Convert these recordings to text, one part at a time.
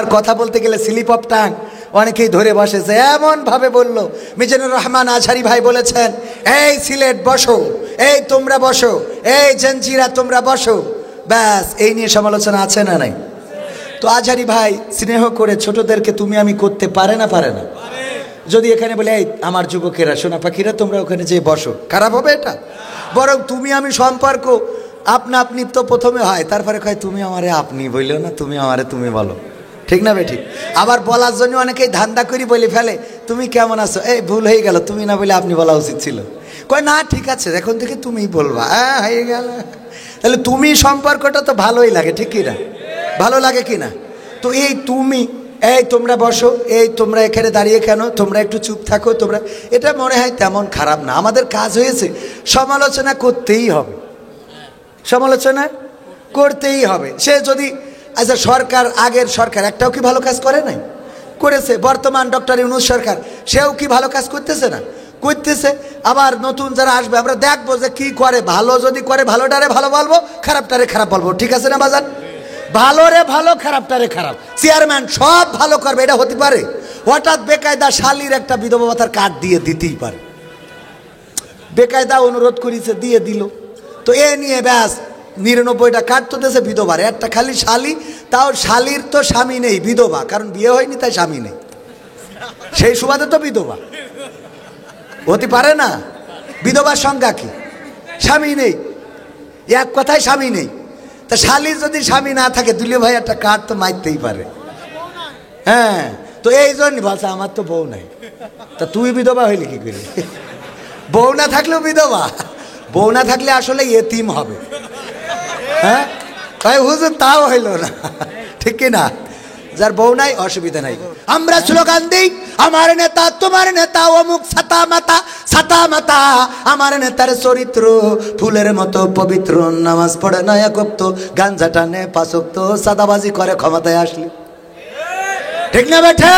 আর কথা বলতে গেলে স্লিপ অফ টাং অনেকেই ধরে বসেছে, এমন ভাবে বলল। মিজানুর রহমান আজহারি ভাই বলেছেন, এই সিলেট বসো, এই তোমরা বসো, এই জঞ্জিরা তোমরা বসো, ব্যাস এই নিয়ে সমালোচনা আছে না নাই? তো আজহারি ভাই স্নেহ করে ছোটদেরকে তুমি আমি করতে পারে না? যদি এখানে বলে এই আমার যুবকেরা সোনা পাখিরা তোমরা ওখানে যেয়ে বসো, খারাপ হবে এটা? বরং তুমি আমি সম্পর্ক আপনা আপনি তো প্রথমে হয়, তারপরে কয় তুমি আমারে আপনি বললো না, তুমি আমারে তুমি বলো, ঠিক না বেঠিক? আবার বলার জন্য অনেকেই ধান্দা করি বলে ফেলে তুমি কেমন আছো, এই ভুল হয়ে গেল, তুমি না বলে আপনি বলা উচিত ছিল। কয় না ঠিক আছে এখন থেকে তুমি বলবা, হয়ে গেল। তাহলে তুমি সম্পর্কটা তো ভালোই লাগে, ঠিক কিনা? ভালো লাগে কিনা? তো এই তুমি, এই তোমরা বসো, এই তোমরা এখানে দাঁড়িয়ে কেন, তোমরা একটু চুপ থাকো, তোমরা, এটা মনে হয় তেমন খারাপ না। আমাদের কাজ হয়েছে সমালোচনা করতেই হবে, সমালোচনা করতেই হবে। সে যদি আচ্ছা সরকার, আগের সরকার একটাও কি ভালো কাজ করে নাই? করেছে। বর্তমান ডক্টর ইউনূস সরকার, সেও কি ভালো কাজ করতেছে না? করতেছে। আবার নতুন যারা আসবে আমরা দেখবো যে কি করে। ভালো যদি করে ভালোটারে ভালো বলবো, খারাপটারে খারাপ বলবো, ঠিক আছে না বাজান? ভালো রে ভালো, খারাপটারে খারাপ। চেয়ারম্যান সব ভালো করবে এটা হতে পারে? হঠাৎ বেকায়দা শালির একটা বিধবা ভাতার কার্ড দিয়ে দিতেই পারে, বেকায়দা অনুরোধ করেছে দিয়ে দিল, তো এ নিয়ে ব্যাস 99টা কার্ড তো দেশে বিধবার, একটা খালি শালি, তাও শালির তো স্বামী নেই, বিধবা, কারণ বিয়ে হয়নি তাই স্বামী নেই, সেই সুবাদে তো বিধবা হতে পারে না। বিধবার সংজ্ঞা কি? স্বামী নেই, এক কথায় স্বামী নেই। তা শালির যদি স্বামী না থাকে দুলিয়া ভাই একটা কার্ড তো মারতেই পারে। হ্যাঁ, তো এই জন্য বলছে আমার তো বউ নাই। তা তুই বিধবা হইলি কি করে? বউ না থাকলেও বিধবা, বউ না থাকলে আসলে এতিম হবে। হ্যাঁ তাই হুজুর তাও হইল না, ঠিক কিনা? যার বউ নাই অসুবিধা নাই। আমরা স্লোগান দিই আমার নেতা তোমার নেতা, অমুক ছাতা মাতা ছাতা মাতা, আমার নেতার চরিত্র ফুলের মতো পবিত্র, নামাজ পড়ে না এক ওয়াক্ত, গাঞ্জা টানে 5 ওয়াক্ত, সাদাবাজি করে ক্ষমতায় আসলে, ঠিক না বেঠে?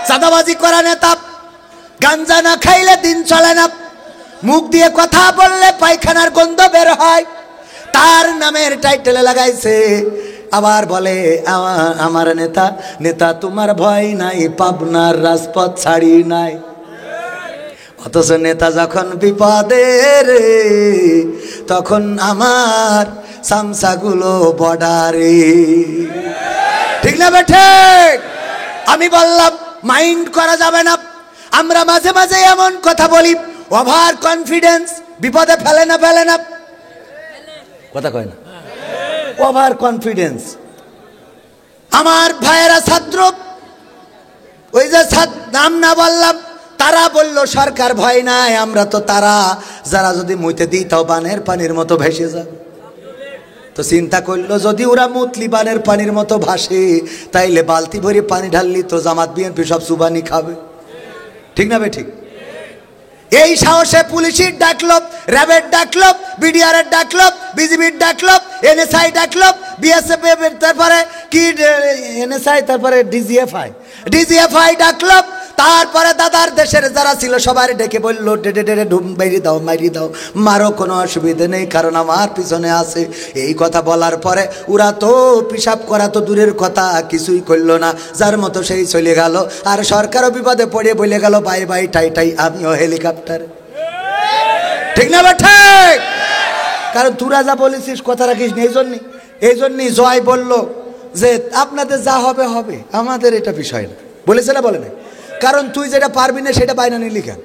সাদাবাজি করা নেতা, গাঞ্জা না খাইলে দিন চলে না, মুখ দিয়ে কথা বললে পায়খানার গন্ধ বের হয়, তার নামের টাইটেলে লাগাইছে। আবার বলে আমার নেতা নেতা তোমার ভয় নাই, পাবনার রাজপথ ছাড়ি নাই। অথচ নেতা যখন বিপদে রে, তখন আমার সামসাগুলো বর্ডারে, ঠিক না বেঠে? আমি বললাম মাইন্ড করা যাবে না। আমরা মাঝে মাঝে এমন কথা বলি, ওভার কনফিডেন্স বিপদে ফেলে না, ফেলে না, কথা কয় না, ওভার কনফিডেন্স। আমার ভাইয়েরা ছাত্র, ওই যে নাম না বললাম, তারা বলল সরকার ভয় নাই, আমরা তো তারা, যারা যদি মুইতে দিই তাও বানের পানির মতো ভেসে যাবে। তো চিন্তা করলো যদি ওরা মুতলি বানের পানির মতো ভাসে, তাইলে বালতি ভরে পানি ঢাললি তো জামাত বিএনপি সব সুবানি খাবে, ঠিক না বে ঠিক? এই সাহসে পুলিশের ডাকলো, র্যাবের ডাকলো, বিডিআরের ডাকলো, বিজিবির ডাকলো, এনএসআই ডাকলো, বিএসএফ, তারপরে কি এনএসআই, তারপরে ডিজিএফআই ডাকলো, তারপরে দাদার দেশের যারা ছিল সবার ডেকে বললো ডেডে ঢুম বাইরে দাও, মাইরি দাও, মারো, কোনো অসুবিধা নেই, কারণ আমার পিছনে আছে। এই কথা বলার পরে ওরা তো পিসাব করা তো দূরের কথা, কিছুই করলো না, যার মতো সেই চলে গেল। আর সরকারও বিপদে পড়ে বলে গেল বাই বাই টাই টাই, আমিও হেলিকপ্টারে, ঠিক না বেঠে? কারণ তোরা যা বলেছিস কথা রাখিস না, এই জন্যই জয় বলল যে আপনাদের যা হবে হবে, আমাদের এটা বিষয় না, বলেছে না? বলে না? কারণ তুই যেটা পারবি না সেটা বাইনা নিলি কেন?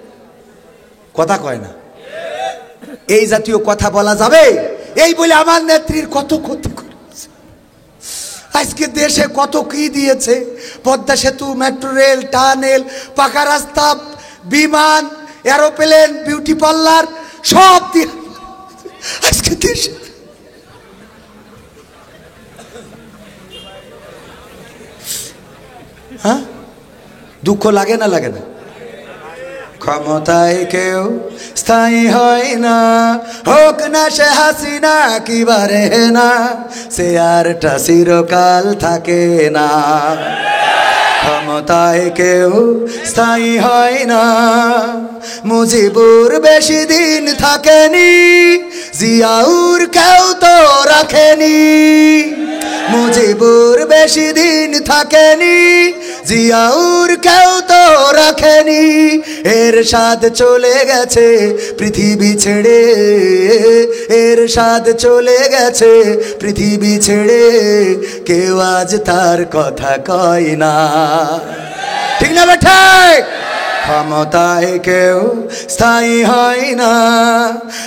কথা কয় না, এই জাতীয় কথা বলা যাবে? এই বলে আমার নেত্রীর কত ক্ষতি করেছে, আজকে দেশে কত কি দিয়েছে, পদ্মা সেতু, মেট্রো রেল, টানেল, পাকা রাস্তা, বিমান, এরোপ্লেন, বিউটি পার্লার, সব দিয়ে আজকে দেশে হ্যাঁ দুঃখ লাগে না? লাগে না? ক্ষমতায় কেউ স্থায়ী হয় না, হোক না সে হাসিনা কি বারে না, সে আরটা চিরকাল থাকে না। ক্ষমতায় কেউ স্থায়ী হয় না, মুজিবুর বেশি দিন থাকেনি, জিয়াউর কেউ তো রাখেনি, মুজিবুর বেশি দিন থাকেনি, জিয়াউর কেউ তো রাখেনি। এরশাদ চলে গেছে পৃথিবী ছেড়ে, এরশাদ চলে গেছে পৃথিবী ছেড়ে, কেউ আজ তার কথা কয় না। ঠিক না বেঠা? ক্ষমতায় কেউ স্থায়ী হয় না।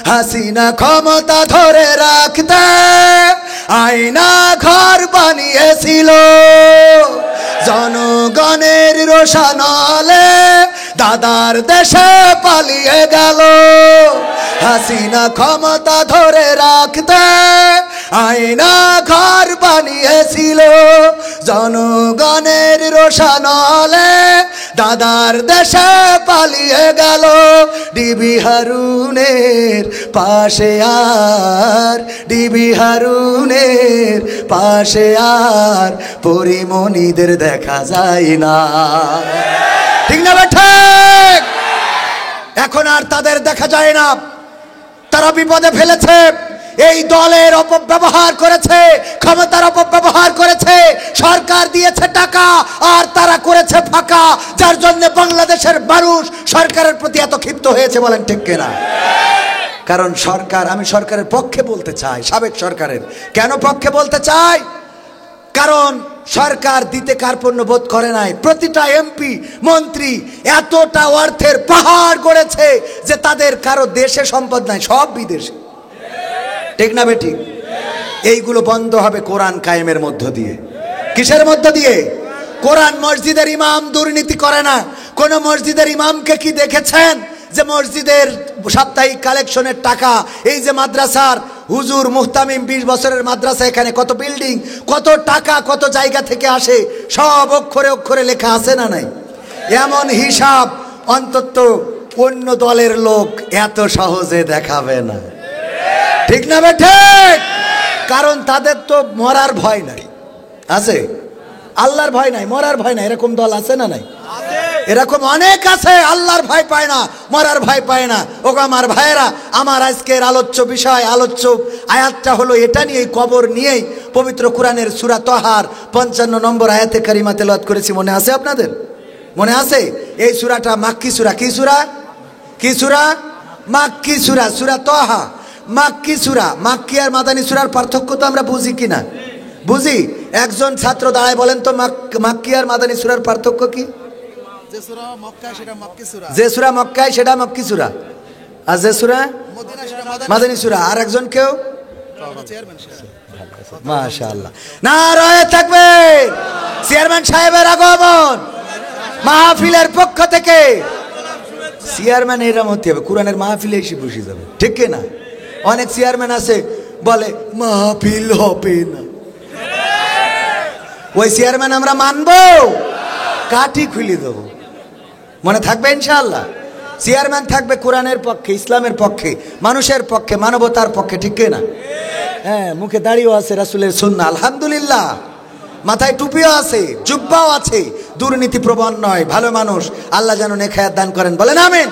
হাসিনা ক্ষমতা ধরে রাখতে আয়না ঘর বানিয়েছিল, জনগণের রোশানলে দাদার দেশে পালিয়ে গেল। হাসিনা ক্ষমতা ধরে রাখতে আয়না ঘর বানিয়েছিল, জনগণের রোশানলে দাদার দেশে পালিয়ে গেল। ডিবি হারুনের পাশে আর, ডিবি হারুনের পাশে আর পরিমণিদের দেখা যায় না। ঠিক না বেঠা? এখন আর তাদের দেখা যায় না। তারা বিপদে ফেলেছে। এই দলের অপব্যবহার করেছে, ক্ষমতার অপব্যবহার করেছে। সরকার দিয়েছে টাকা আর তারা করেছে ফাঁকা, যার জন্য বাংলাদেশের মানুষ সরকারের প্রতি এত ক্ষিপ্ত হয়েছে। বলেন ঠিক কিনা? কারণ সরকার, আমি সরকারের পক্ষে বলতে চাই, সাবেক সরকারের। কেন পক্ষে বলতে চাই? কারণ সরকার দিতে কার্পণ্য বোধ করে নাই। প্রতিটা এমপি মন্ত্রী এতটা অর্থের পাহাড় গড়েছে যে তাদের কারো দেশে সম্পদ নাই, সব বিদেশে। ঠিক না বেঠিক? এইগুলো বন্ধ হবে কোরআন কায়েমের মধ্য দিয়ে। কিসের মধ্য দিয়ে? কোরআন। মসজিদের ইমাম দুর্নীতি করে না। কোন মসজিদের ইমামকে কি দেখেছেন যে মসজিদের সাপ্তাহিক কালেকশনের টাকা, এই যে মাদ্রাসার হুজুর মুহতামিম 20 বছরের মাদ্রাসা, এখানে কত বিল্ডিং, কত টাকা, কত জায়গা থেকে আসে, সব অক্ষরে অক্ষরে লেখা আছে না নাই? এমন হিসাব অন্তত অন্য দলের লোক এত সহজে দেখাবে না। ঠিক না বেঠে? কারণ তাদের তো মরার ভয় নাই। আছে? আল্লাহর ভয় নাই, মরার ভয় নাই। এরকম দল আছে না নাই? এরকম অনেক আছে, আল্লাহর ভয় পায় না, মরার ভয় পায় না। ওগো আমার ভাইয়েরা, আমার আজকের আলোচ্য বিষয়, আলোচ্য আয়াতটা হলো এটা নিয়ে, কবর নিয়েই। পবিত্র কোরআনের সূরা তহার 55 নম্বর আয়াতে কারিমা তেলাওয়াত করেছি, মনে আছে আপনাদের? মনে আছে? এই সূরাটা মাক্কি সূরা। কি সূরা? কি সূরা? মাক্কি সূরা, সূরা তহা মাক্কি সূরা। মাক্কি আর মাদানী সূরার পার্থক্য তো আমরা বুঝি কিনা? বুঝি? একজন ছাত্র দাঁড়ায় বলেন তো, মাক্কি আর মাদানী সূরার পার্থক্য কি? যে সূরা মক্কায় সেটা মাক্কি সূরা, যে সূরা মক্কায় সেটা মাক্কি সূরা, আর যে সূরা মদিনা সেটা মাদানী সূরা। আর একজন কেউ? মাশাআল্লাহ, নারায়ে তাকবীর। চেয়ারম্যান সাহেবের আগমন মাহফিলের পক্ষ থেকে। চেয়ারম্যান এরকম হতে হবে, কোরআনের মাহফিলে এসে বসে যাবে। ঠিক না? অনেক চেয়ারম্যান আছে বলে মাহফিল হবে না, ওই চেয়ারম্যান আমরা মানবো? কাঠি খুলে দেবো। মনে থাকবে ইনশাআল্লাহ? চেয়ারম্যান থাকবে কোরআনের পক্ষে, ইসলামের পক্ষে, মানুষের পক্ষে, মানবতার পক্ষে। ঠিক না? হ্যাঁ, মুখে দাড়িও আছে রাসূলের সুন্নাহ, আলহামদুলিল্লাহ। মাথায় টুপিও আছে, জুব্বাও আছে, দুর্নীতি প্রবণ নয়, ভালো মানুষ। আল্লাহ যেন নেখায়াত দান করেন, বলেন আমিন।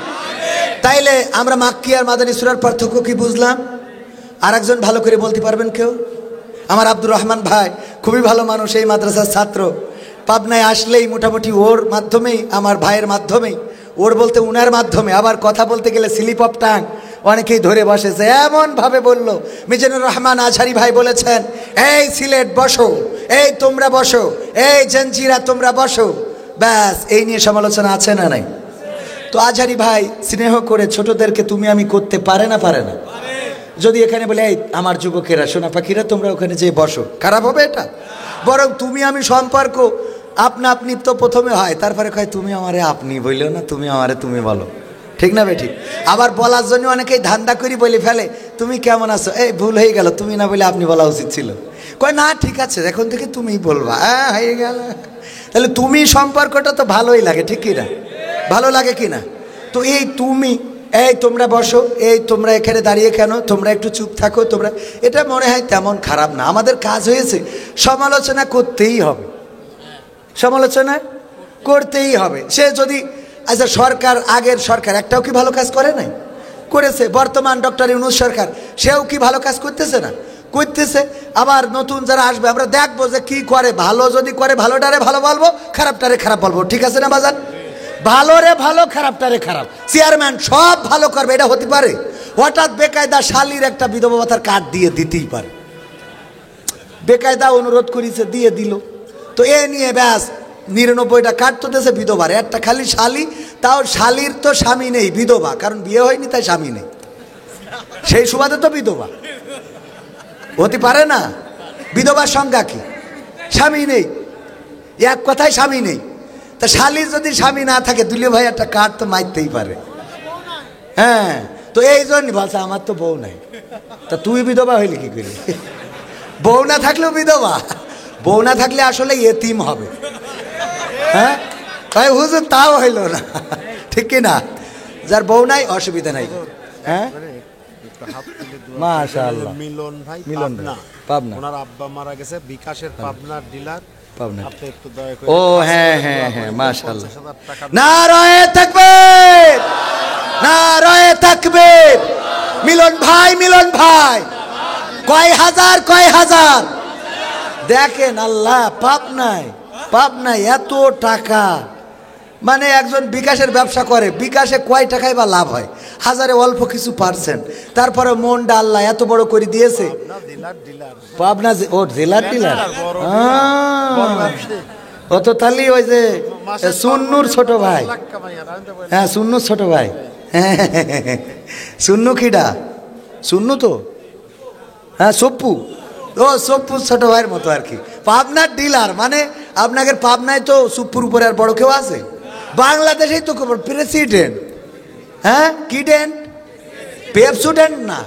তাইলে আমরা মাক্কি আর মাদানী সূরার পার্থক্য কি বুঝলাম? আর একজন ভালো করে বলতে পারবেন কেউ? আমার আব্দুর রহমান ভাই খুবই ভালো মানুষ, এই মাদ্রাসার ছাত্র। পাবনায় আসলেই মোটামুটি ওর মাধ্যমেই, আমার ভাইয়ের মাধ্যমেই, ওর বলতে উনার মাধ্যমে, আবার কথা বলতে গেলে স্লিপ অফ টাং অনেকেই ধরে বসেছে। এমন ভাবে বলল, মিজানুর রহমান আজহারি ভাই বলেছেন, এই সিলেট বসো, এই তোমরা বসো, এই জঞ্জিরা তোমরা বসো। ব্যাস, এই নিয়ে সমালোচনা আছে না নাই? তো আজহারি ভাই স্নেহ করে ছোটদেরকে তুমি আমি করতে পারে না? পারে না? যদি এখানে বলে, এই আমার যুবকেরা, সোনা পাখিরা, তোমরা ওখানে যেয়ে বসো, খারাপ হবে এটা? বরং তুমি আমি সম্পর্ক আপনা আপনি তো প্রথমে হয়, তারপরে কয় তুমি আমারে আপনি বললো না, তুমি আমারে তুমি বলো। ঠিক না বেঠিক? আবার বলার জন্য অনেকেই ধান্দা করি বলে ফেলে, তুমি কেমন আছো, এই ভুল হয়ে গেল, তুমি না বলে আপনি বলা উচিত ছিল। কয় না, ঠিক আছে, এখন থেকে তুমি বলবা। হয়ে গেল। তাহলে তুমি সম্পর্কটা তো ভালোই লাগে, ঠিক কিনা? ভালো লাগে কিনা? তো এই তুমি, এই তোমরা বসো, এই তোমরা এখানে দাঁড়িয়ে কেন, তোমরা একটু চুপ থাকো, তোমরা, এটা মনে হয় তেমন খারাপ না। আমাদের কাজ হয়েছে সমালোচনা করতেই হবে, সমালোচনা করতেই হবে। সে যদি, আচ্ছা সরকার, আগের সরকার একটাও কি ভালো কাজ করে নাই? করেছে। বর্তমান ডক্টর ইউনূস সরকার, সেও কি ভালো কাজ করতেছে না? করতেছে। আবার নতুন যারা আসবে আমরা দেখবো যে কি করে, ভালো যদি করে ভালোটারে ভালো বলবো, খারাপটারে খারাপ বলবো, ঠিক আছে না বাজান? ভালো রে ভালো, খারাপটারে খারাপ। চেয়ারম্যান সব ভালো করবে এটা হতে পারে? হঠাৎ বেকায়দা শালির একটা বিধবা ভাতার কার্ড দিয়ে দিতেই পারে, বেকায়দা অনুরোধ করেছে দিয়ে দিল, তো এ নিয়ে ব্যাস 99টা কার্ড তো দেশে বিধবার, একটা খালি শালি, তাও শালির তো স্বামী নেই, বিধবা, কারণ বিয়ে হয়নি তাই স্বামী নেই, সেই সুবাদে তো বিধবা হতে পারে না। বিধবার সংজ্ঞা কি? স্বামী নেই, এক কথায় স্বামী নেই। তা শালির যদি স্বামী না থাকে দুলিয়া ভাই একটা কার্ড তো মারতেই পারে। হ্যাঁ, তো এই জন্যই বলছে আমার তো বউ নাই। তা তুই বিধবা হইলি কি করি? বউ না থাকলেও বিধবা, বউ না থাকলে আসলে এতিম হবে। হ্যাঁ তাই হুজুর তাও হইল না, ঠিক কি না? যার বউ নাই অসুবিধা নাই। হ্যাঁ মাশাআল্লাহ। মিলন ভাই, মিলন পাবনা, ওনার আব্বা মারা গেছে, বিকাশের পাবনার ডিলার পাবনা। আপনি একটু দয়া করে। ও হ্যাঁ হ্যাঁ হ্যাঁ মাশাআল্লাহ। নারায়ে তাকবীর, নারায়ে তাকবীর। মিলন ভাই, মিলন ভাই, কয় হাজার কয় হাজার। দেখেন আল্লাহ, পাবনায় পাবনায় এত টাকা, মানে একজন বিকাশের ব্যবসা করে, বিকাশে কয় টাকায় বা লাভ হয়? হাজারে অল্প কিছু পার্সেন্ট, তারপরে মনটা আল্লাহ এত বড় করে দিয়েছে। পাবনা ও জেলার ডিলার, ও তো তাহলে ওই যে সুন্নুর ছোট ভাই। হ্যাঁ সুন্নুর ছোট ভাই, সুন্নু খিডা, সুন্নু তো, হ্যাঁ সপ্পু, ও সপ্পু ছোট ভাইয়ের মতো আর কি। পাবনার ডিলার মানে আপনাদের পাবনায় তো সুপ্পুর উপরে আর বড় কেউ আছে? বাংলাদেশেই তো প্রেসিডেন্ট। হ্যাঁ কিডেন্ট, পেপসুডেন্ট না,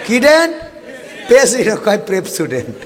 কিডেন্ট, প্রেসিডেন্ট কয় প্রেপসুডেন্ট।